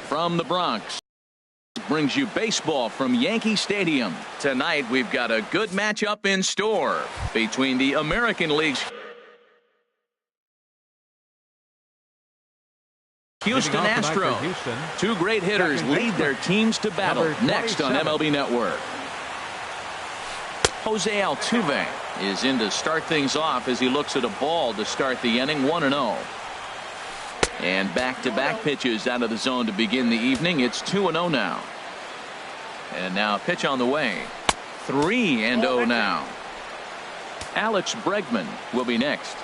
from the Bronx brings you baseball from Yankee Stadium. Tonight we've got a good matchup in store between the American League's Houston Astros. Two great hitters lead their teams to battle next on MLB Network. Jose Altuve is in to start things off as he looks at a ball to start the inning. 1-0. And back-to-back pitches out of the zone to begin the evening. It's 2-0 now. And now a pitch on the way. 3-0 now. Alex Bregman will be next.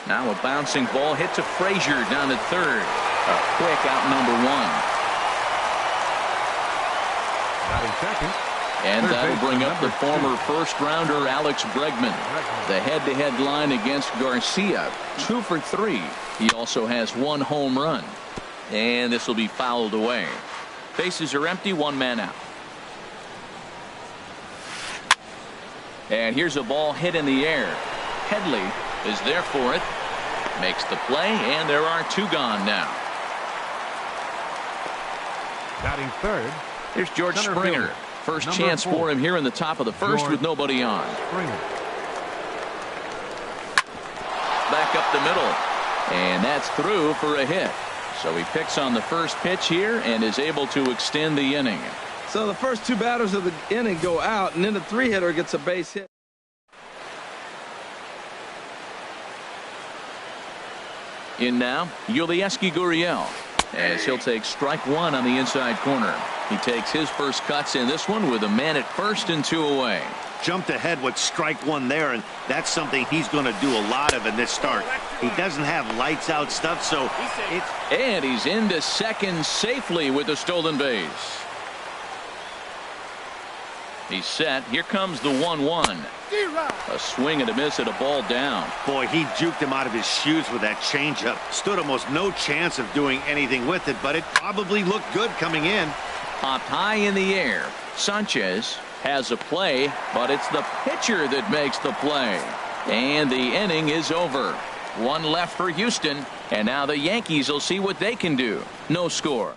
Now a bouncing ball hit to Frazier down at third. A quick out number one. Batting second. And that'll bring up the former first-rounder Alex Bregman. The head-to-head line against Garcia. 2 for 3. He also has 1 home run. And this will be fouled away. Bases are empty. 1 man out. And here's a ball hit in the air. Headley is there for it. Makes the play, and there are 2 gone now. Batting third. Here's George Springer. First chance for him here in the top of the first with nobody on. Back up the middle. And that's through for a hit. So he picks on the first pitch here and is able to extend the inning. So the first 2 batters of the inning go out, and then the 3-hitter gets a base hit. In now, Yulieski Gurriel, as he'll take strike 1 on the inside corner. He takes his first cuts in this one with a man at first and 2 away. Jumped ahead with strike 1 there, and that's something he's going to do a lot of in this start. He doesn't have lights out stuff, so it's... And he's into second safely with the stolen base. He's set. Here comes the 1-1. A swing and a miss at a ball down. Boy, he juked him out of his shoes with that changeup. Stood almost no chance of doing anything with it, but it probably looked good coming in. Popped high in the air. Sanchez has a play, but it's the pitcher that makes the play. And the inning is over. 1 left for Houston, and now the Yankees will see what they can do. No score.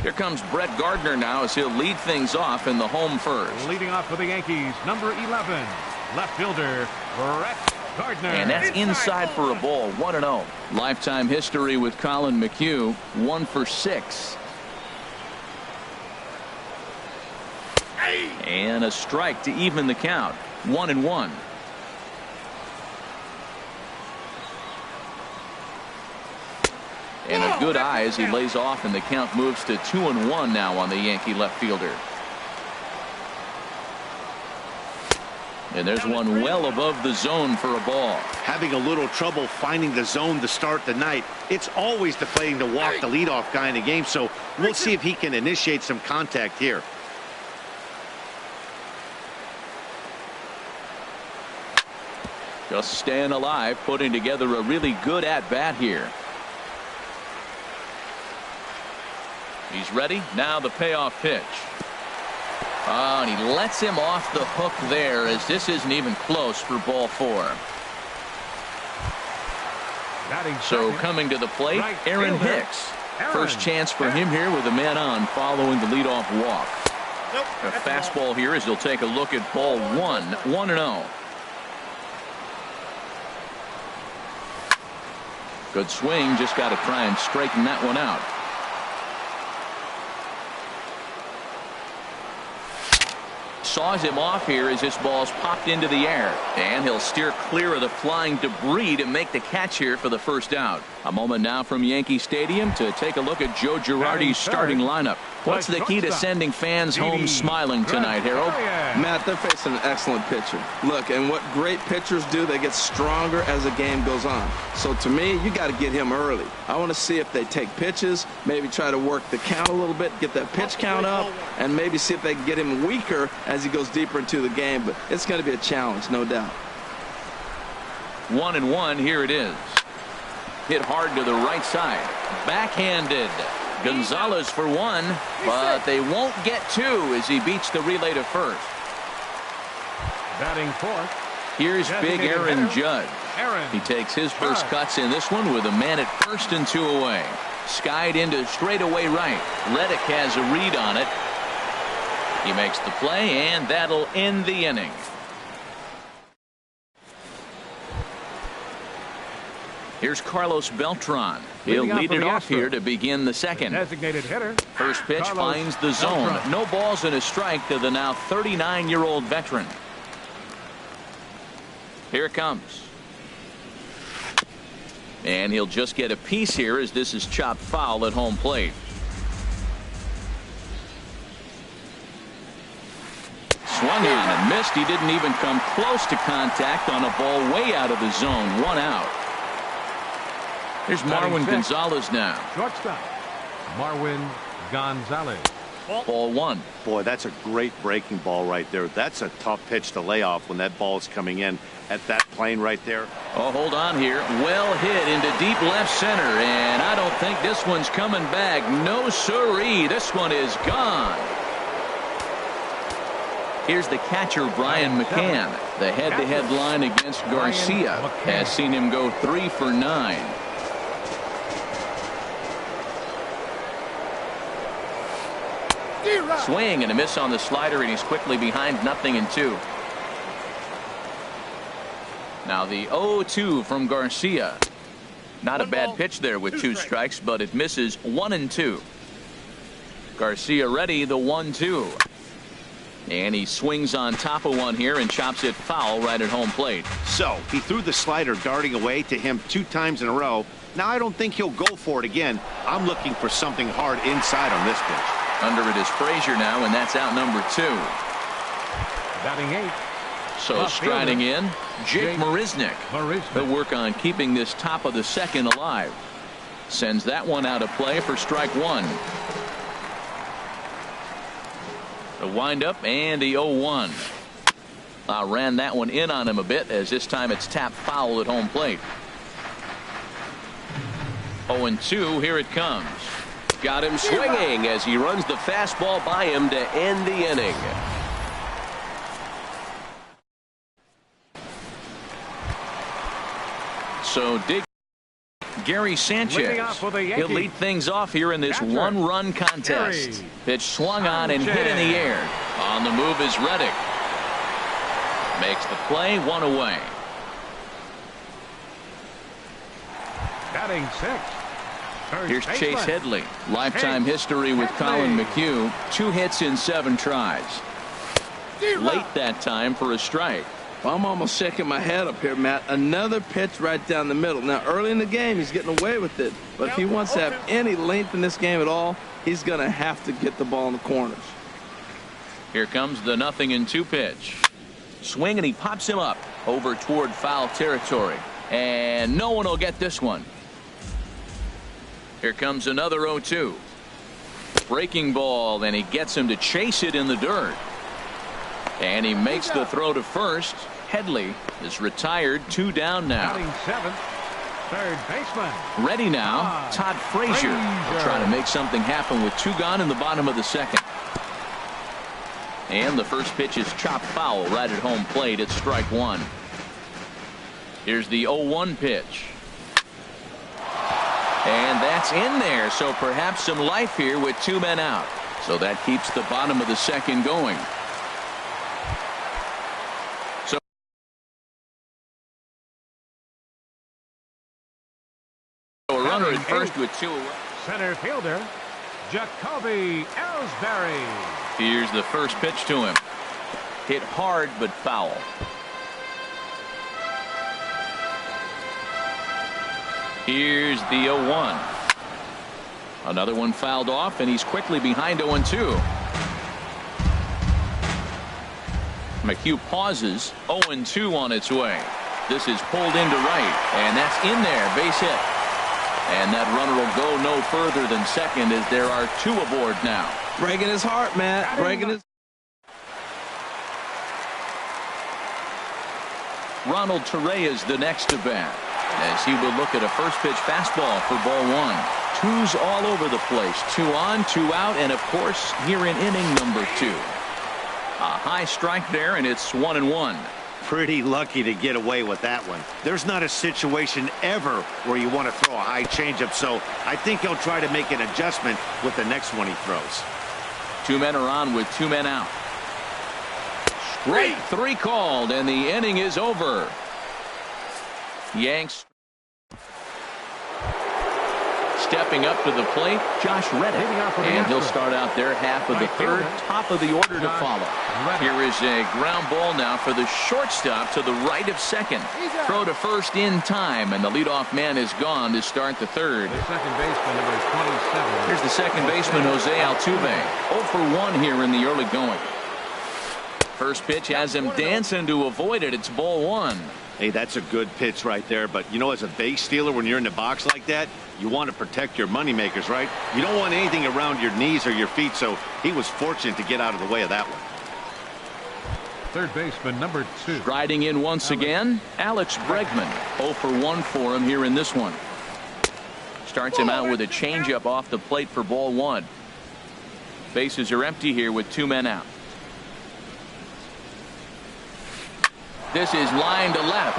Here comes Brett Gardner now as he'll lead things off in the home first. Leading off for the Yankees, number 11, left fielder Brett Gardner. And that's inside for a ball. 1-0. Lifetime history with Colin McHugh. 1 for 6. And a strike to even the count. 1-1. And a good eye as he lays off, and the count moves to 2-1 now on the Yankee left fielder. And there's one well above the zone for a ball. Having a little trouble finding the zone to start the night. It's always deflating to walk the leadoff guy in the game, so we'll see if he can initiate some contact here. Just staying alive, putting together a really good at-bat here. He's ready. Now the payoff pitch. Oh, and he lets him off the hook there as this isn't even close for ball 4. So coming to the plate, Aaron Hicks. First chance for him here with a man on following the leadoff walk. A fastball here as he'll take a look at ball 1. 1-0. Good swing. Just got to try and straighten that one out. Saws him off here as this ball's popped into the air, and he'll steer clear of the flying debris to make the catch here for the first out. A moment now from Yankee Stadium to take a look at Joe Girardi's starting lineup. What's the key to sending fans home smiling tonight, Harold? Matt, they're facing an excellent pitcher. Look, and what great pitchers do, they get stronger as the game goes on. So to me, you got to get him early. I want to see if they take pitches, maybe try to work the count a little bit, get that pitch count up, and maybe see if they can get him weaker as he goes deeper into the game. But it's going to be a challenge, no doubt. 1-1, here it is. Hit hard to the right side. Backhanded. Gonzalez for 1, but they won't get 2 as he beats the relay to first. Batting 4th. Here's big Aaron Judge. Aaron. He takes his first cuts in this one with a man at first and 2 away. Skied into straightaway right. Reddick has a read on it. He makes the play, and that'll end the inning. Here's Carlos Beltran. He'll lead it off here to begin the second. Designated hitter. First pitch finds the zone. No balls and a strike to the now 39-year-old veteran. Here it comes. And he'll just get a piece here as this is chopped foul at home plate. Swung on and missed. He didn't even come close to contact on a ball way out of the zone. 1 out. Here's Marwin Gonzalez now. Shortstop, Marwin Gonzalez. Ball 1. Boy, that's a great breaking ball right there. That's a tough pitch to lay off when that ball is coming in at that plane right there. Oh, hold on here. Well hit into deep left center, and I don't think this one's coming back. No siree. This one is gone. Here's the catcher, Brian McCann. The head-to-head line against Garcia has seen him go 3 for 9. Swing and a miss on the slider, and he's quickly behind 0-2. Now the 0-2 from Garcia. Not a bad pitch there with 2 strikes, but it misses 1-2. Garcia ready, the 1-2. And he swings on top of one here and chops it foul right at home plate. So he threw the slider darting away to him 2 times in a row. Now I don't think he'll go for it again. I'm looking for something hard inside on this pitch. Under it is Frazier now, and that's out number 2. Batting 8. So striding in, Jake Marisnick. He'll work on keeping this top of the second alive. Sends that one out of play for strike 1. The windup and the 0-1. Ran that one in on him a bit, as this time it's tapped foul at home plate. 0-2, here it comes. Got him swinging as he runs the fastball by him to end the inning. So Gary Sanchez, he'll lead things off here in this one-run contest. Pitch swung on and hit in the air. On the move is Reddick. Makes the play, 1 away. Batting 6. Here's Chase Headley. Lifetime history with Colin McHugh. 2 hits in 7 tries. Late that time for a strike. I'm almost shaking my head up here, Matt. Another pitch right down the middle. Now, early in the game, he's getting away with it. But if he wants to have any length in this game at all, he's going to have to get the ball in the corners. Here comes the 0-2 pitch. Swing, and he pops him up over toward foul territory. And no one will get this one. Here comes another 0-2. Breaking ball, and he gets him to chase it in the dirt. And he makes the throw to first. Headley is retired, 2 down now. Batting 7th, third baseman. Ready now, Todd Frazier. Will try to make something happen with 2 gone in the bottom of the second. And the first pitch is chopped foul right at home plate. It's strike 1. Here's the 0-1 pitch. And that's in there, so perhaps some life here with 2 men out. So that keeps the bottom of the second going. So a runner at first with 2 away. Center fielder, Jacoby Ellsbury. Here's the first pitch to him. Hit hard but foul. Here's the 0-1. Another one fouled off, and he's quickly behind 0-2. McHugh pauses. 0-2 on its way. This is pulled into right, and that's in there. Base hit. And that runner will go no further than second, as there are 2 aboard now. Breaking his heart, Matt. Breaking his. Ronald Torreyes the next to bat, as he will look at a first pitch fastball for ball 1. 2s all over the place. 2 on, 2 out, and of course here in inning number 2. A high strike there, and it's 1-1. pretty lucky to get away with that one. There's not a situation ever where you want to throw a high changeup, so I think he'll try to make an adjustment with the next one he throws. 2 men are on with 2 men out. Straight 3 called, and the inning is over. Yanks stepping up to the plate, Josh Reddick, and he'll start out their half of the third, top of the order to follow. Here is a ground ball now for the shortstop to the right of second. Throw to first in time, and the leadoff man is gone to start the third. The second baseman, number 27. Here's the second baseman, Jose Altuve. 0 for 1 here in the early going. First pitch has him dancing to avoid it. It's ball 1. Hey, that's a good pitch right there. But, you know, as a base stealer, when you're in the box like that, you want to protect your moneymakers, right? You don't want anything around your knees or your feet, so he was fortunate to get out of the way of that one. Third baseman, number 2. Striding in once again, Alex Bregman. 0 for 1 for him here in this one. Starts him out with a changeup off the plate for ball 1. Bases are empty here with 2 men out. This is line to left.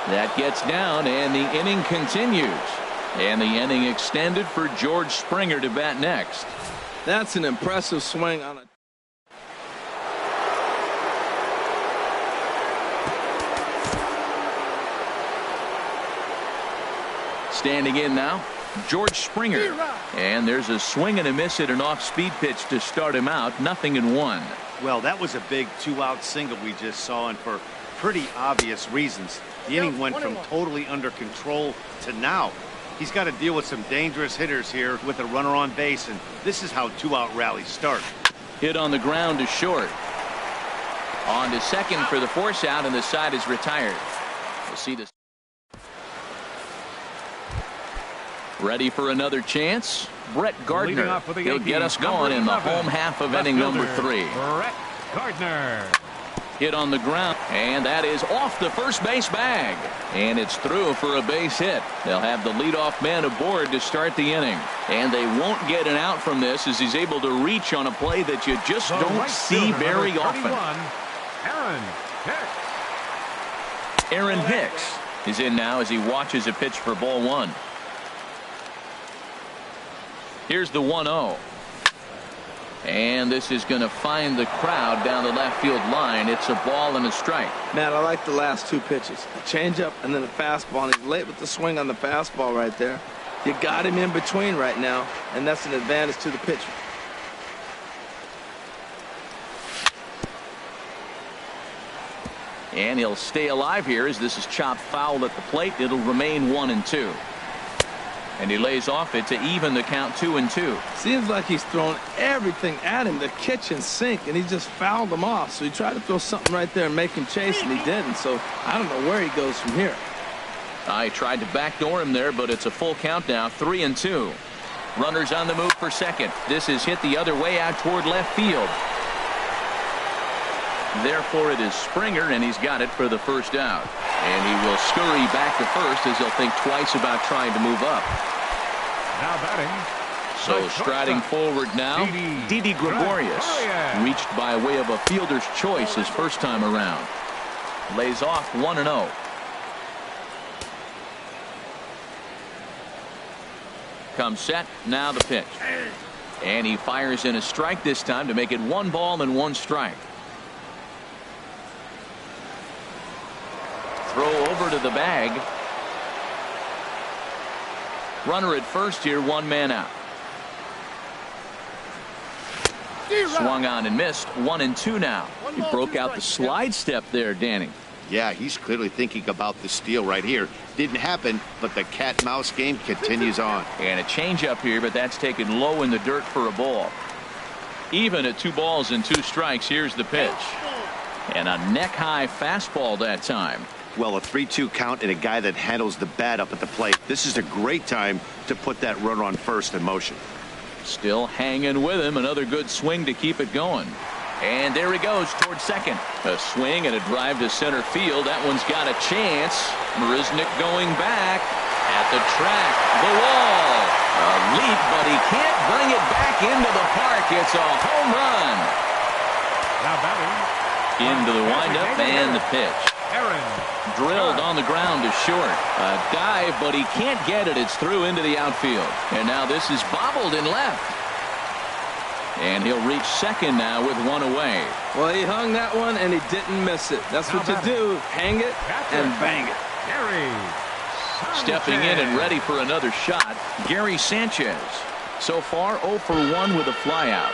That gets down, and the inning continues. And the inning extended for George Springer to bat next. That's an impressive swing on a Standing in now, George Springer. And there's a swing and a miss at an off-speed pitch to start him out. 0-1. Well, that was a big 2-out single we just saw, and for pretty obvious reasons. The inning went from totally under control to now. He's got to deal with some dangerous hitters here with a runner on base, and this is how 2-out rallies start. Hit on the ground to short. On to second for the force out, and the side is retired. We'll see this. Ready for another chance? Brett Gardner. He'll get us going in the home half of inning number 3. Brett Gardner. Hit on the ground, and that is off the first base bag. And it's through for a base hit. They'll have the leadoff man aboard to start the inning. And they won't get an out from this as he's able to reach on a play that you just don't see very often. Aaron Hicks is in now as he watches a pitch for ball 1. Here's the 1-0. And this is going to find the crowd down the left field line. It's a ball and a strike. Matt, I like the last 2 pitches. A changeup and then a fastball. And he's late with the swing on the fastball right there. You got him in between right now, and that's an advantage to the pitcher. And he'll stay alive here as this is chopped foul at the plate. It'll remain 1-2. And he lays off it to even the count 2-2. Seems like he's thrown everything at him, the kitchen sink, and he just fouled him off. So he tried to throw something right there and make him chase, and he didn't. So I don't know where he goes from here. I tried to backdoor him there, but it's a full count now, 3-2. Runners on the move for second. This is hit the other way out toward left field. Therefore, it is Springer, and he's got it for the first out. And he will scurry back to first as he'll think twice about trying to move up. Now batting. So striding forward now, Didi Gregorius, reached by way of a fielder's choice his first time around. Lays off 1-0. Comes set, now the pitch. And he fires in a strike this time to make it 1 ball and 1 strike. Throw over to the bag. Runner at first here, 1 man out. Swung on and missed. 1-2 now. He broke out the slide step there, Danny. Yeah, he's clearly thinking about the steal right here. Didn't happen, but the cat-mouse game continues on. And a changeup here, but that's taken low in the dirt for a ball. Even at 2 balls and 2 strikes, here's the pitch. And a neck-high fastball that time. Well, a 3-2 count and a guy that handles the bat up at the plate. This is a great time to put that runner on first in motion. Still hanging with him. Another good swing to keep it going. And there he goes towards second. A swing and a drive to center field. That one's got a chance. Marisnick going back at the track. The wall. A leap, but he can't bring it back into the park. It's a home run. Now batting. Into the windup and the pitch. Drilled on the ground to short. A dive, but he can't get it. It's through into the outfield. And now this is bobbled in left. And he'll reach second now with one away. Well, he hung that one and he didn't miss it. That's what you do. Hang it and bang it. Stepping in and ready for another shot, Gary Sanchez. So far 0 for 1 with a flyout.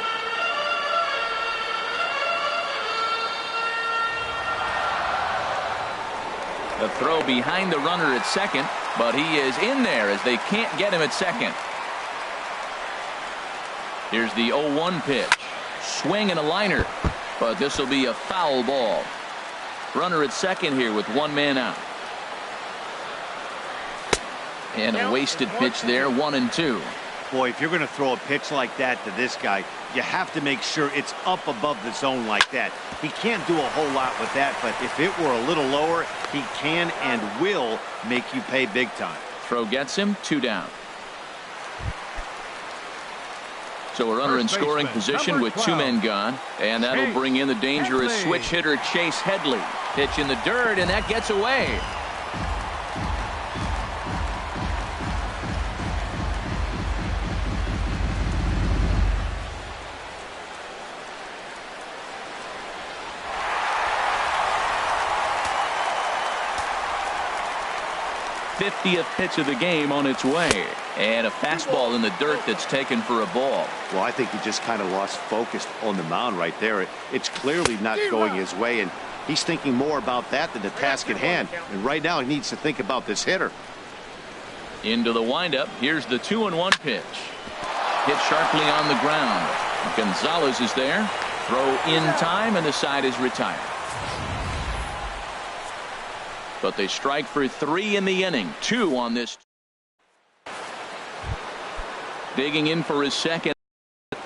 The throw behind the runner at second, but he is in there as they can't get him at second. Here's the 0-1 pitch. Swing and a liner, but this will be a foul ball. Runner at second here with one man out. And a wasted pitch there, 1-2. Boy, if you're going to throw a pitch like that to this guy, you have to make sure it's up above the zone like that. He can't do a whole lot with that, but if it were a little lower, he can and will make you pay big time. Throw gets him, 2 down. So a runner in scoring position with 2 men gone, and that'll bring in the dangerous switch hitter Chase Headley. Pitch in the dirt, and that gets away. '50th pitch of the game on its way, and a fastball in the dirt that's taken for a ball. Well, I think he just kind of lost focus on the mound right there. It's clearly not going his way, and he's thinking more about that than the task at hand. And right now he needs to think about this hitter. Into the windup. Here's the 2-1 pitch. Hit sharply on the ground. Gonzalez is there. Throw in time, and the side is retired. But they strike for 3 in the inning. 2 on this. Digging in for his second,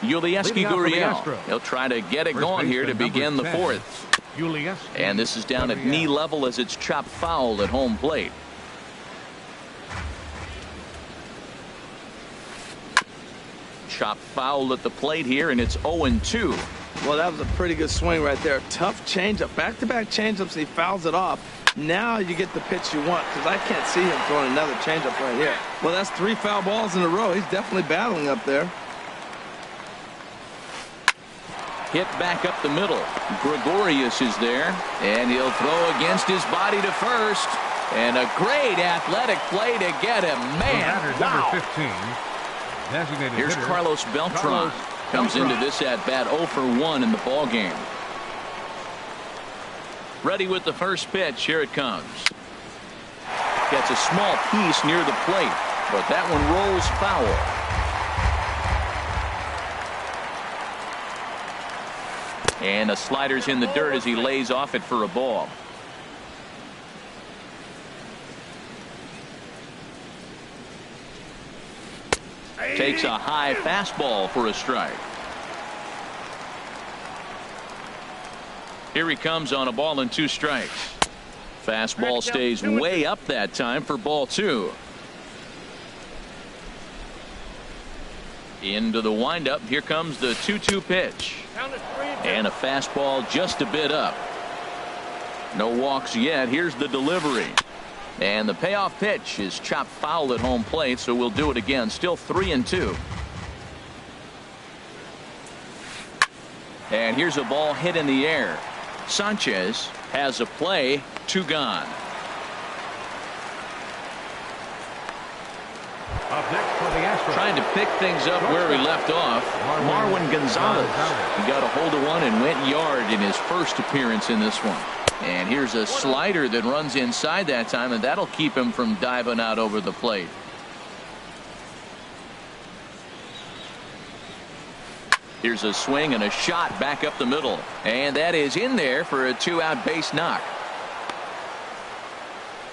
Yulieski Gurriel. He'll try to get it going here to begin the 4th. And this is down at knee level as it's chopped foul at home plate. Chopped foul at the plate here, and it's 0-2. Well, that was a pretty good swing right there. Tough changeup. Back-to-back changeups, he fouls it off. Now you get the pitch you want, because I can't see him throwing another changeup right here. Well, that's 3 foul balls in a row. He's definitely battling up there. Hit back up the middle. Gregorius is there, and he'll throw against his body to first. And a great athletic play to get him. Man, wow. Here's Carlos Beltran. Comes into this at-bat 0 for 1 in the ball game. Ready with the first pitch. Here it comes. Gets a small piece near the plate, but that one rolls foul. And a slider's in the dirt as he lays off it for a ball. Takes a high fastball for a strike. Here he comes on a ball and 2 strikes. Fastball stays way up that time for ball 2. Into the windup. Here comes the 2-2 pitch. And a fastball just a bit up. No walks yet. Here's the delivery. And the payoff pitch is chopped foul at home plate, so we'll do it again. Still 3-2. And here's a ball hit in the air. Sanchez has a play. 2 gone. Up next for the Astros. Trying to pick things up where we left off. Marwin Gonzalez. He got a hold of one and went yard in his first appearance in this one. And here's a slider that runs inside that time, and that'll keep him from diving out over the plate. Here's a swing and a shot back up the middle, and that is in there for a 2-out base knock.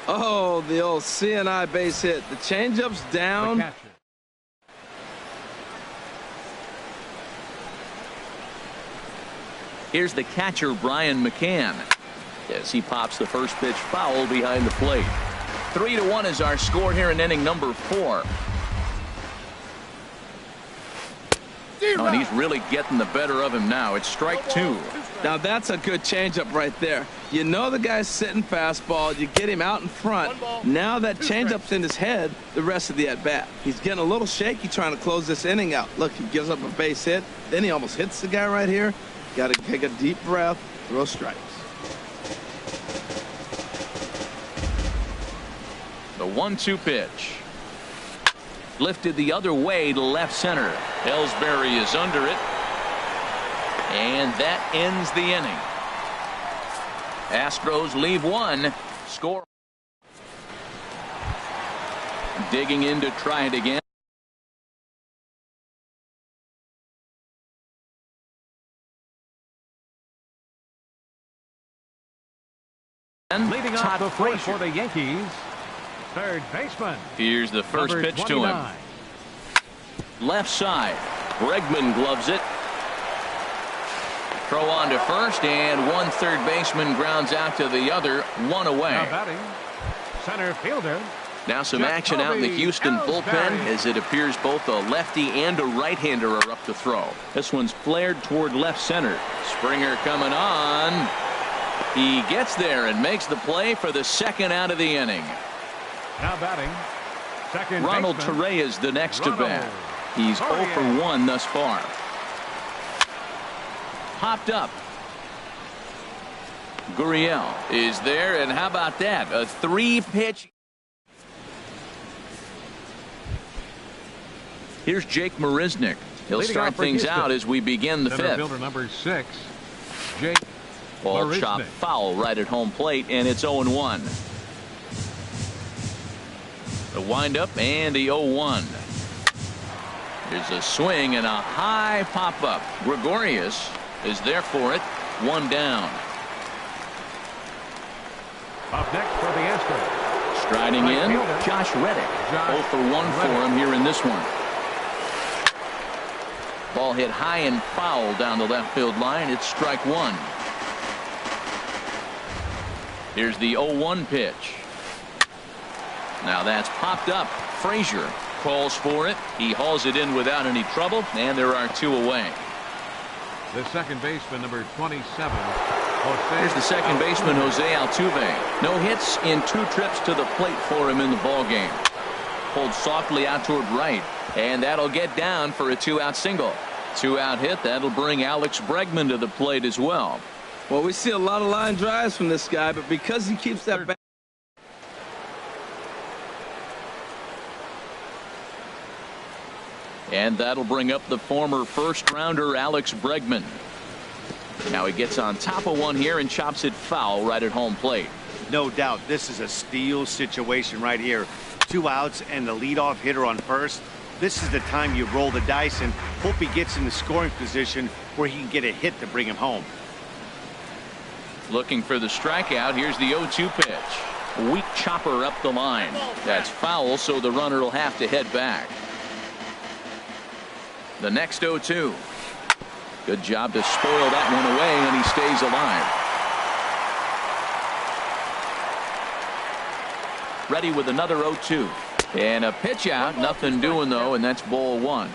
Oh, the old C&I base hit. The changeup's down. Here's the catcher, Brian McCann, as he pops the first pitch foul behind the plate. 3-1 is our score here in inning number 4. Oh, and he's really getting the better of him now. It's strike 2. Now that's a good changeup right there. You know the guy's sitting fastball. You get him out in front. Now that changeup's in his head the rest of the at-bat. He's getting a little shaky trying to close this inning out. Look, he gives up a base hit. Then he almost hits the guy right here. Got to take a deep breath, throw strikes. The 1-2 pitch. Lifted the other way to left center. Ellsbury is under it. And that ends the inning. Astros leave one. Score. Digging in to try it again. Leading off the fourth for the Yankees, third baseman. Here's the first number pitch 29. to him. Left side. Bregman gloves it. Throw on to first, and one third baseman grounds out to the other, one away. Now batting, center fielder. Now some action out in the Houston bullpen, as it appears both a lefty and a right-hander are up to throw. This one's flared toward left center. Springer coming on. He gets there and makes the play for the second out of the inning. Now batting, second Ronald baseman, Torre is the next to bat. He's Torre. 0 for 1 thus far. Popped up. Gurriel is there, and how about that? A 3-pitch. Here's Jake Marisnick. He'll Leading start off for things Houston. out as we begin the Center fifth. fielder number 6, Jake Ball Marisnick. chopped foul right at home plate, and it's 0-1. The windup and the 0-1. There's a swing and a high pop-up. Gregorius is there for it. One down. Up next for the Astros. Striding Right in, fielder. Josh Reddick. Josh 0 for 1 for Reddick. him here in this one. Ball hit high and foul down the left field line. It's strike one. Here's the 0-1 pitch. Now that's popped up. Frazier calls for it. He hauls it in without any trouble, and there are two away. The second baseman, number 27. Here's the second baseman, Jose Altuve. No hits in 2 trips to the plate for him in the ball game. Pulled softly out toward right, and that'll get down for a 2-out single. 2-out hit. That'll bring Alex Bregman to the plate as well. Well, we see a lot of line drives from this guy, but because he keeps that back. And that'll bring up the former first-rounder Alex Bregman. Now he gets on top of one here and chops it foul right at home plate. No doubt this is a steal situation right here. 2 outs and the leadoff hitter on first. This is the time you roll the dice and hope he gets in the scoring position where he can get a hit to bring him home. Looking for the strikeout. Here's the 0-2 pitch. Weak chopper up the line. That's foul, so the runner will have to head back. The next 0-2. Good job to spoil that one away, and he stays alive. Ready with another 0-2. And a pitch out. Nothing doing, though, and that's ball 1.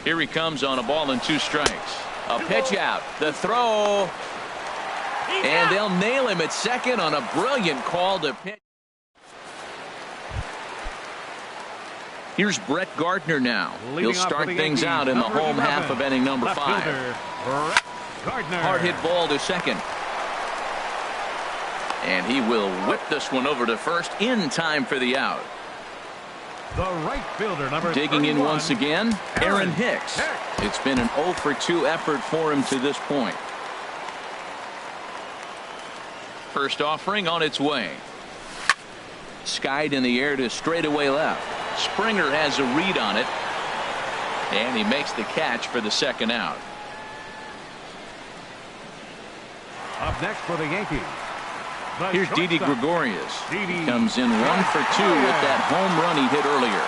Here he comes on a ball and 2 strikes. A pitch out. The throw. And they'll nail him at second on a brilliant call to pitch. Here's Brett Gardner now. He'll start things out in the home half of inning number 5. Hard hit ball to second. And he will whip this one over to first in time for the out. The right fielder, number Digging in 31, once again, Aaron Hicks. It's been an 0 for 2 effort for him to this point. First offering on its way. Skied in the air to straightaway left. Springer has a read on it, and he makes the catch for the second out. Up next for the Yankees. The Here's Didi shortstop. Gregorius. Didi. He comes in 1 for 2 with that home run he hit earlier.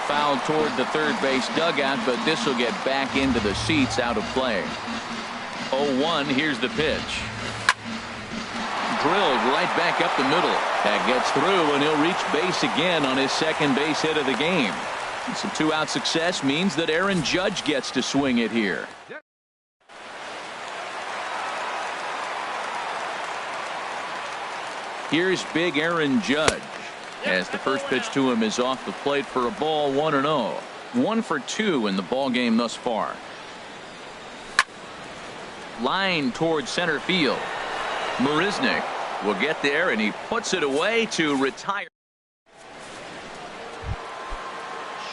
Fouled toward the third base dugout, but this will get back into the seats out of play. 0-1. Here's the pitch. drilled right back up the middle. That gets through, and he'll reach base again on his second base hit of the game. Some two-out success means that Aaron Judge gets to swing it here. Here's big Aaron Judge as the first pitch to him is off the plate for a ball, 1-0. 1 for 2 in the ball game thus far. Line towards center field. Marisnick will get there, and he puts it away to retire.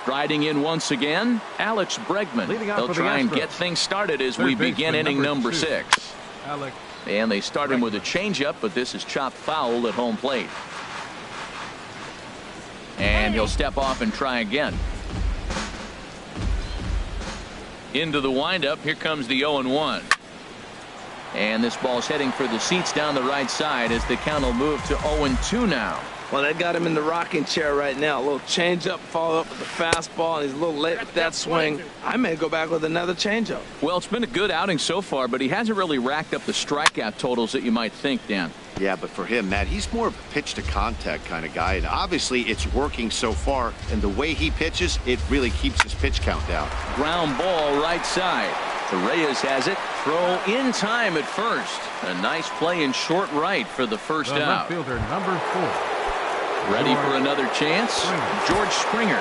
Striding in once again, Alex Bregman. They'll try and get things started as we begin inning number 6. And they start him with a changeup, but this is chopped foul at home plate. And he'll step off and try again. Into the windup. Here comes the 0-1. And this ball's heading for the seats down the right side as the count will move to 0-2 now. Well, they got him in the rocking chair right now. A little changeup, follow up with the fastball, and he's a little late with that swing. I may go back with another changeup. Well, it's been a good outing so far, but he hasn't really racked up the strikeout totals that you might think, Dan. Yeah, but for him, Matt, he's more of a pitch to contact kind of guy, and obviously it's working so far, and the way he pitches, it really keeps his pitch count down. Ground ball right side. Reyes has it. Throw in time at first. A nice play in short right for the first out. Left fielder number 4. Ready for another chance. George Springer.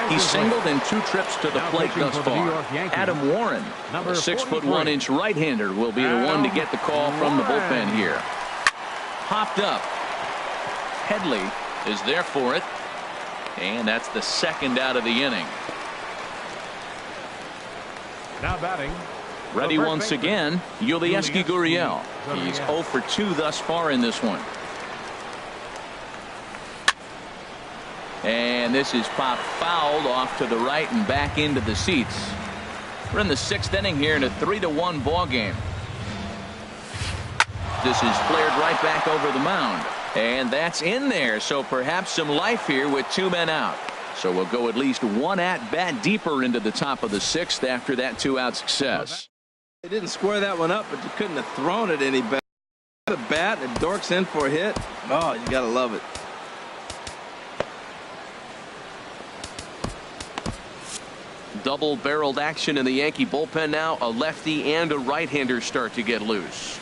He's singled in 2 trips to the plate thus far. Adam Warren, a 6'1" right-hander, will be the one to get the call from the bullpen here. Popped up. Headley is there for it. And that's the second out of the inning. Now batting. Ready once again, Yulieski Gurriel. He's 0 for 2 thus far in this one. And this is popped fouled off to the right and back into the seats. We're in the 6th inning here in a 3-1 ball game. This is flared right back over the mound. And that's in there, so perhaps some life here with 2 men out. So we'll go at least 1 at-bat deeper into the top of the 6th after that 2-out success. They didn't square that one up, but you couldn't have thrown it any better. The bat, and Dork's in for a hit. Oh, you got to love it. Double-barreled action in the Yankee bullpen now. A lefty and a right-hander start to get loose.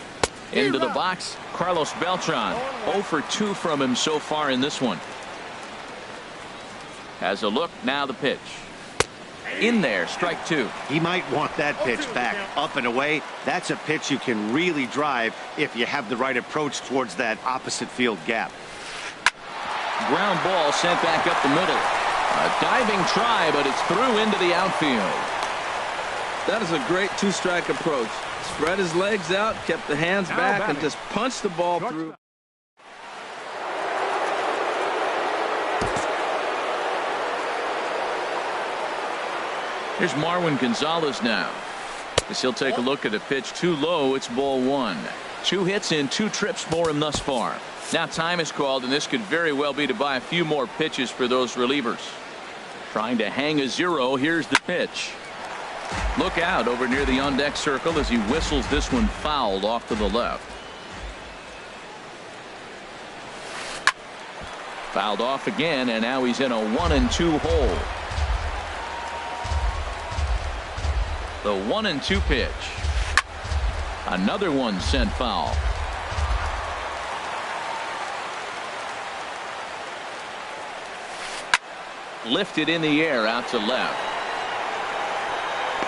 Into the box, Carlos Beltran. 0 for 2 from him so far in this one. Has a look, now the pitch. In there, strike 2. He might want that pitch back, up and away. That's a pitch you can really drive if you have the right approach towards that opposite field gap. Ground ball sent back up the middle. A diving try, but it's through into the outfield. That is a great 2-strike approach. Spread his legs out, kept the hands back, and just punched the ball through. Here's Marwin Gonzalez now. As he'll take a look at a pitch too low. It's ball 1. 2 hits in 2 trips for him thus far. Now time is called, and this could very well be to buy a few more pitches for those relievers. Trying to hang a 0. Here's the pitch. Look out over near the on-deck circle as he whistles this one fouled off to the left. Fouled off again, and now he's in a 1-2 hole. The 1-2 pitch. Another one sent foul. Lifted in the air out to left.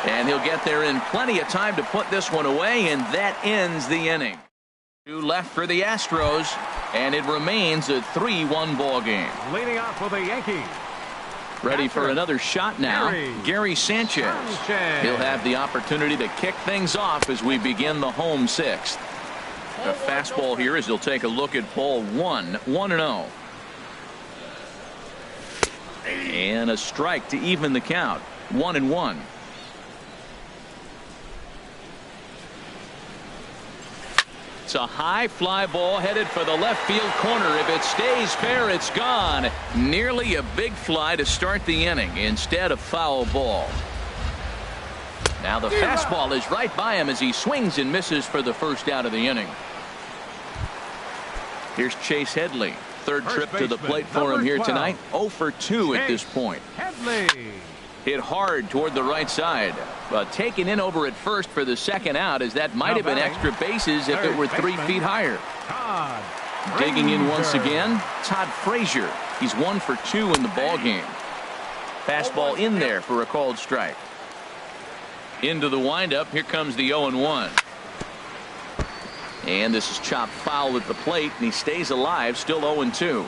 And he'll get there in plenty of time to put this one away, and that ends the inning. 2 left for the Astros, and it remains a 3-1 ball game. Leading off for the Yankees. Ready for another shot now. Gary Sanchez. He'll have the opportunity to kick things off as we begin the home 6th. A fastball here as he'll take a look at ball 1. 1-0. And a strike to even the count. 1-1. It's a high fly ball headed for the left field corner. If it stays fair, it's gone. Nearly a big fly to start the inning instead of foul ball. Now the fastball is right by him as he swings and misses for the first out of the inning. Here's Chase Headley. Third trip to the plate for him here tonight. 0 for 2 at this point. Headley. Hit hard toward the right side, but taken in over at first for the second out, as that might have been extra bases if it were 3 feet higher. Digging in once again, Todd Frazier. He's 1 for 2 in the ball game. Fastball in there for a called strike. Into the windup. Here comes the 0-1. And this is chopped foul at the plate, and he stays alive, still 0-2.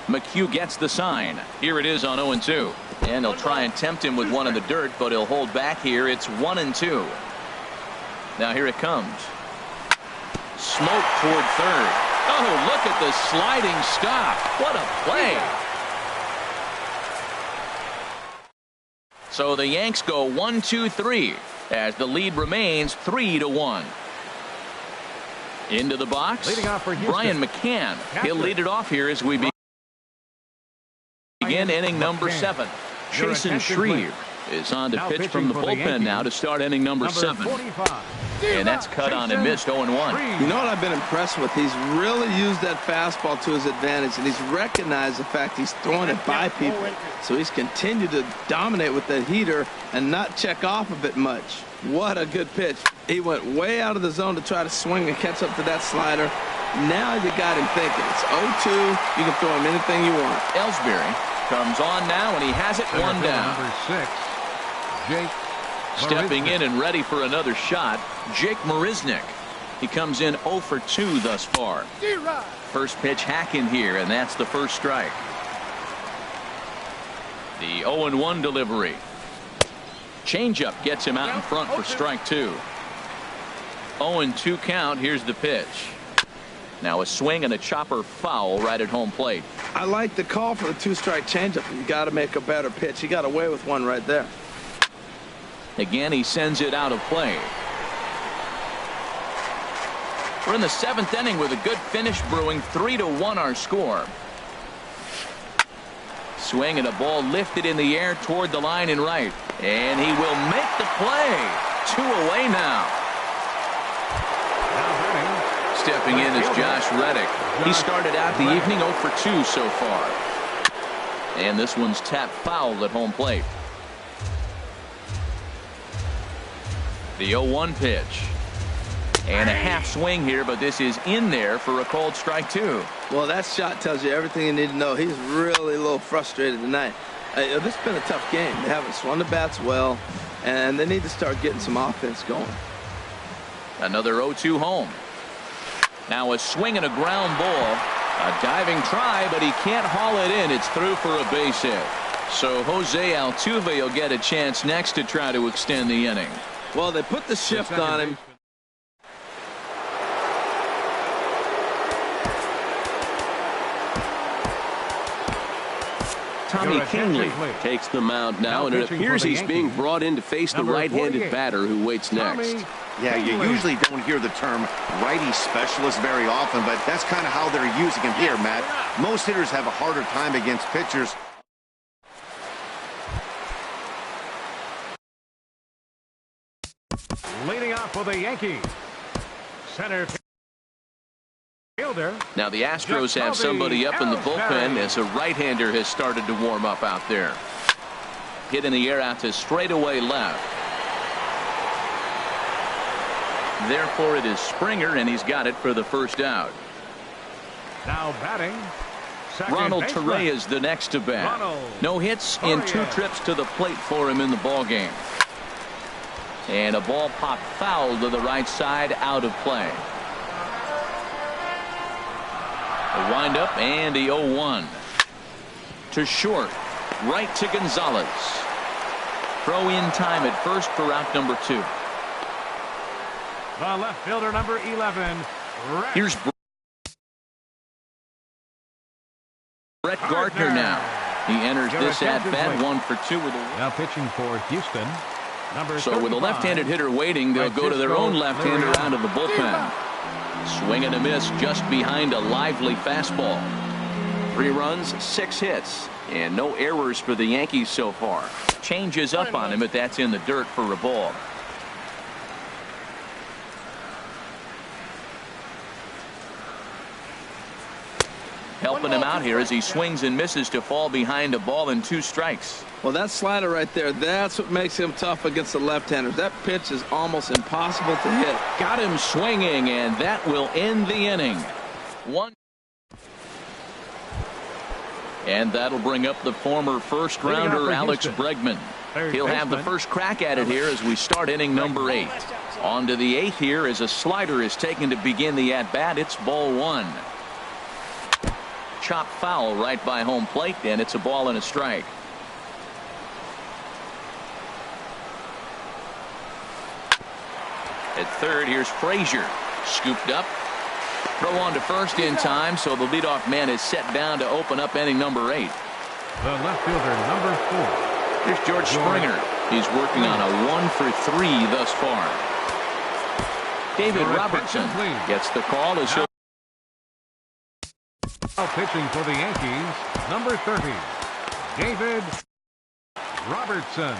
McHugh gets the sign. Here it is on 0-2. And they'll try and tempt him with one in the dirt, but he'll hold back here. It's 1-2. Now here it comes. Smoke toward third. Oh, look at the sliding stop. What a play. So the Yanks go 1-2-3 as the lead remains 3-1. Into the box, Brian McCann. He'll lead it off here as we begin inning number 7. Jason Shreve is on to pitch from the bullpen now to start inning number 7. And that's cut on and missed. 0-1. You know what I've been impressed with? He's really used that fastball to his advantage, and he's recognized the fact he's throwing it by people. So he's continued to dominate with that heater and not check off of it much. What a good pitch. He went way out of the zone to try to swing and catch up to that slider. Now you got him thinking. It's 0-2. You can throw him anything you want. Ellsbury comes on now, and he has it 1 down. Number 6, Jake. Stepping in and ready for another shot, Jake Marisnick. He comes in 0 for 2 thus far. First pitch hack in here, and that's the first strike. The 0-1 delivery. Changeup gets him out in front for strike 2. 0-2 count. Here's the pitch. Now a swing and a chopper foul right at home plate. I like the call for the 2-strike changeup. You got to make a better pitch. He got away with one right there. Again, he sends it out of play. We're in the 7th inning with a good finish brewing. 3-1 our score. Swing and a ball lifted in the air toward the line and right. And he will make the play. 2 away now. Stepping in is Josh Reddick. He started out the evening 0 for 2 so far. And this one's tapped foul at home plate. The 0-1 pitch. And a half swing here, but this is in there for a called strike 2. Well, that shot tells you everything you need to know. He's really a little frustrated tonight. This has been a tough game. They haven't swung the bats well, and they need to start getting some offense going. Another 0-2 home. Now a swing and a ground ball. A diving try, but he can't haul it in. It's through for a base hit. So Jose Altuve will get a chance next to try to extend the inning. Well, they put the shift on him. Tommy Kingley takes the mound now, and it appears he's being brought in to face the right-handed batter who waits next. Yeah, you usually don't hear the term righty specialist very often, but that's kind of how they're using him here, Matt. Most hitters have a harder time against pitchers. Leading off for the Yankees, center fielder. Now the Astros have somebody up in the bullpen as a right-hander has started to warm up out there. Hit in the air out to straightaway left. Therefore it is Springer, and he's got it for the first out. Now batting, Ronald Torre is the next to bat. No hits in 2 trips to the plate for him in the ball game. And a ball popped foul to the right side, out of play. The windup and the 0-1 to short, right to Gonzalez. Throw in time at first for out number 2. The left fielder, number 11. Here's Brett Gardner now. He enters this at bat 1 for 2 with a now pitching for Houston. So with a left-handed hitter waiting, they'll go to their own left-hander out of the bullpen. Swing and a miss just behind a lively fastball. 3 runs, 6 hits, and no errors for the Yankees so far. Changes up on him, but that's in the dirt for a ball. helping him out here as he swings and misses to fall behind a ball and 2 strikes. Well, that slider right there, that's what makes him tough against the left-handers. That pitch is almost impossible to hit. Got him swinging, and that will end the inning. 1. And that'll bring up the former first-rounder Alex Bregman. He'll have the first crack at it here as we start inning number 8. On to the 8th here as a slider is taken to begin the at-bat. It's ball 1. Chop foul right by home plate, and it's a ball and a strike. At third, here's Frazier. Scooped up. Throw on to first in time, so the leadoff man is set down to open up inning number 8. The left fielder, number 4. Here's George Springer. He's working on a 1 for 3 thus far. David Robertson gets the call as he'll. Now pitching for the Yankees, number 30, David Robertson.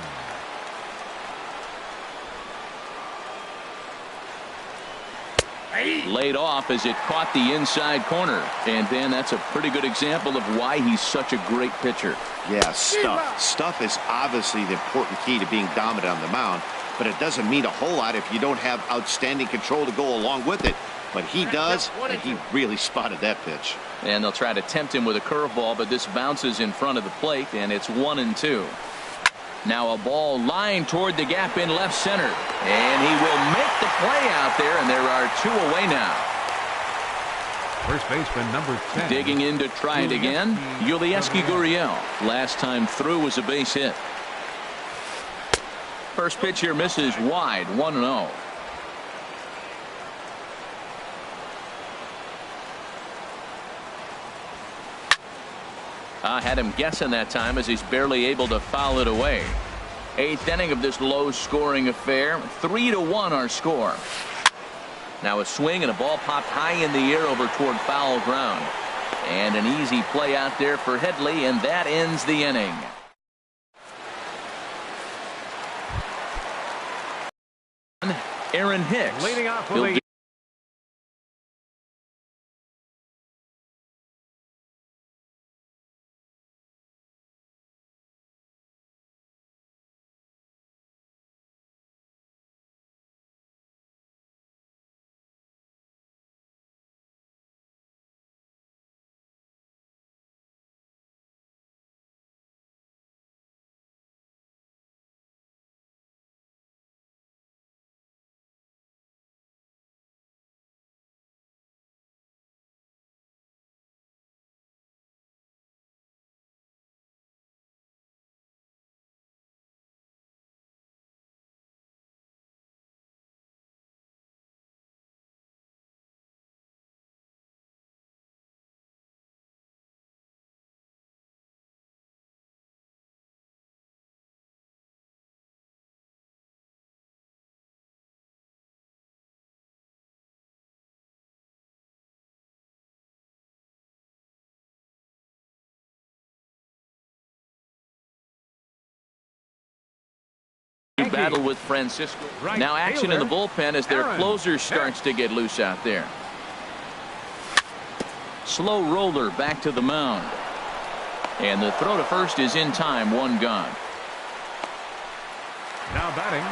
Laid off as it caught the inside corner. And then that's a pretty good example of why he's such a great pitcher. Yeah, stuff. Stuff is obviously the important key to being dominant on the mound, but it doesn't mean a whole lot if you don't have outstanding control to go along with it. But he does, and he really spotted that pitch. And they'll try to tempt him with a curveball, but this bounces in front of the plate, and it's 1-2. Now a ball lined toward the gap in left center, and he will make the play out there, and there are 2 away now. First baseman number 10. Digging in to try it again, Yulieski Gurriel. Last time through was a base hit. First pitch here misses wide, 1-0. Had him guessing that time as he's barely able to foul it away. 8th inning of this low-scoring affair. 3-1 our score. Now a swing and a ball popped high in the air over toward foul ground. And an easy play out there for Headley, and that ends the inning. Aaron Hicks. Leading off with the battle with Francisco. Now action in the bullpen as their closer starts to get loose out there. Slow roller back to the mound. And the throw to first is in time. 1 gone. Now batting,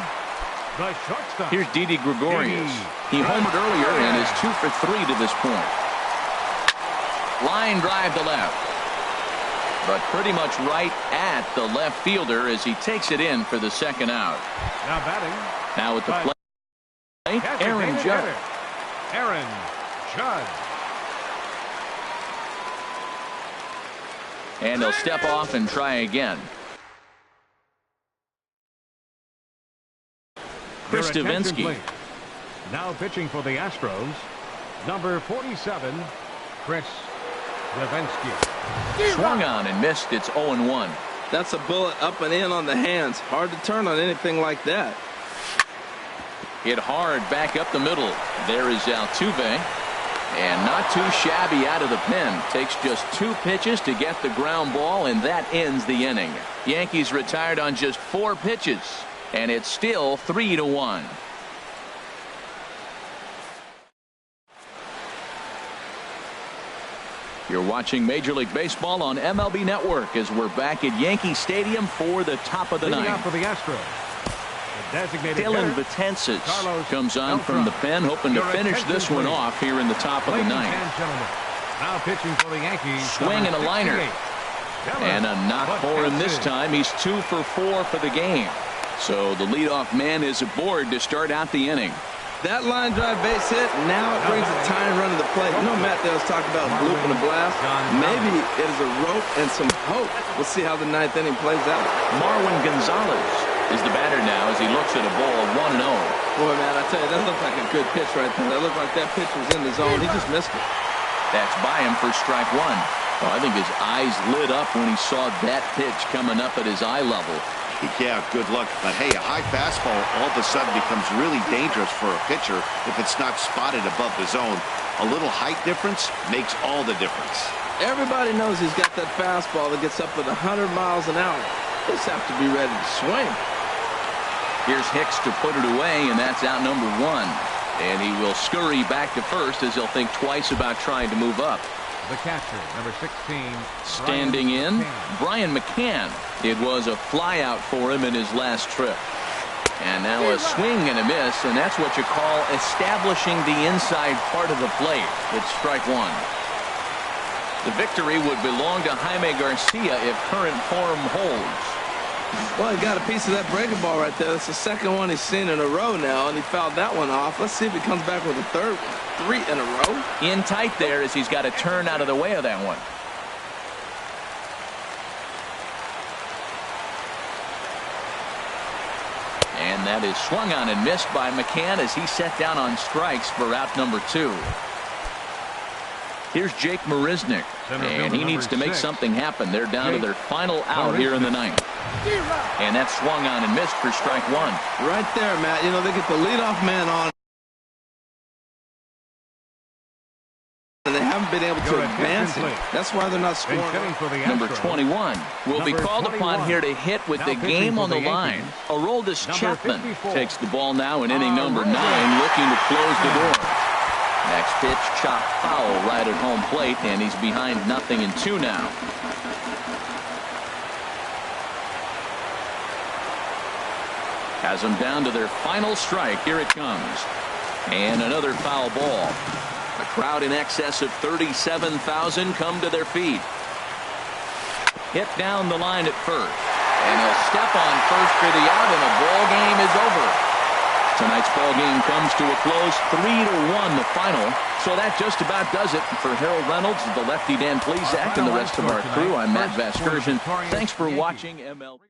the shortstop. Here's Didi Gregorius. He homered earlier and is 2 for 3 to this point. Line drive to left. But pretty much right at the left fielder as he takes it in for the second out. Now batting. Now at the plate, Aaron Judge. Aaron Judge. And he'll step off and try again. Chris Davinsky. Now pitching for the Astros, number 47, Chris Davinsky. Swung on and missed. It's 0-1. That's a bullet up and in on the hands. Hard to turn on anything like that. Hit hard back up the middle. There is Altuve. And not too shabby out of the pen. Takes just 2 pitches to get the ground ball, and that ends the inning. Yankees retired on just 4 pitches. And it's still 3-1. You're watching Major League Baseball on MLB Network as we're back at Yankee Stadium for the top of the ninth. For the Astros, Dylan Betances comes on from the pen, hoping to finish this one off here in the top of the ninth. Now pitching for the Yankees. Swing and a liner. And a knock for him this time. He's 2 for 4 for the game. So the leadoff man is aboard to start out the inning. That line drive base hit, now it brings a tying run to the plate. You know, Matt, they was talking about a bloop and a blast. Maybe it is a rope and some hope. We'll see how the ninth inning plays out. Marwin Gonzalez is the batter now as he looks at a ball 1-0. Boy, man, I tell you, that looked like a good pitch right there. That looked like that pitch was in the zone. He just missed it. That's by him for strike one. Oh, I think his eyes lit up when he saw that pitch coming up at his eye level. Yeah, good luck. But hey, a high fastball all of a sudden becomes really dangerous for a pitcher if it's not spotted above the zone. A little height difference makes all the difference. Everybody knows he's got that fastball that gets up with 100 miles an hour. Just have to be ready to swing. Here's Hicks to put it away, and that's out number 1. And he will scurry back to first as he'll think twice about trying to move up. The catcher, number 16. Standing in, Brian McCann. It was a flyout for him in his last trip. And now a swing and a miss, and that's what you call establishing the inside part of the plate. It's strike one. The victory would belong to Jaime Garcia if current form holds. Well, he got a piece of that breaking ball right there. That's the second one he's seen in a row now, and he fouled that one off. Let's see if he comes back with a third, 3 in a row. In tight there as he's got to turn out of the way of that one. And that is swung on and missed by McCann as he set down on strikes for out number 2. Here's Jake Marisnick, and he needs to make something happen. They're down to their final out here in the ninth. And that's swung on and missed for strike one. Right there, Matt. You know, they get the leadoff man on, and they haven't been able to advance him. That's why they're not scoring. Number 21 will be called upon here to hit with the game on the line. Aroldis Chapman takes the ball now in inning number 9, looking to close the door. Next pitch, chopped foul right at home plate, and he's behind 0-2 now. Has them down to their final strike. Here it comes. And another foul ball. A crowd in excess of 37,000 come to their feet. Hit down the line at first. And he'll step on first for the out, and the ball game is over. Tonight's ball game comes to a close, 3-1 the final. So that just about does it for Harold Reynolds, the lefty Dan Plesac, and the rest of our crew. I'm Matt Vasgersian. Thanks for watching MLB.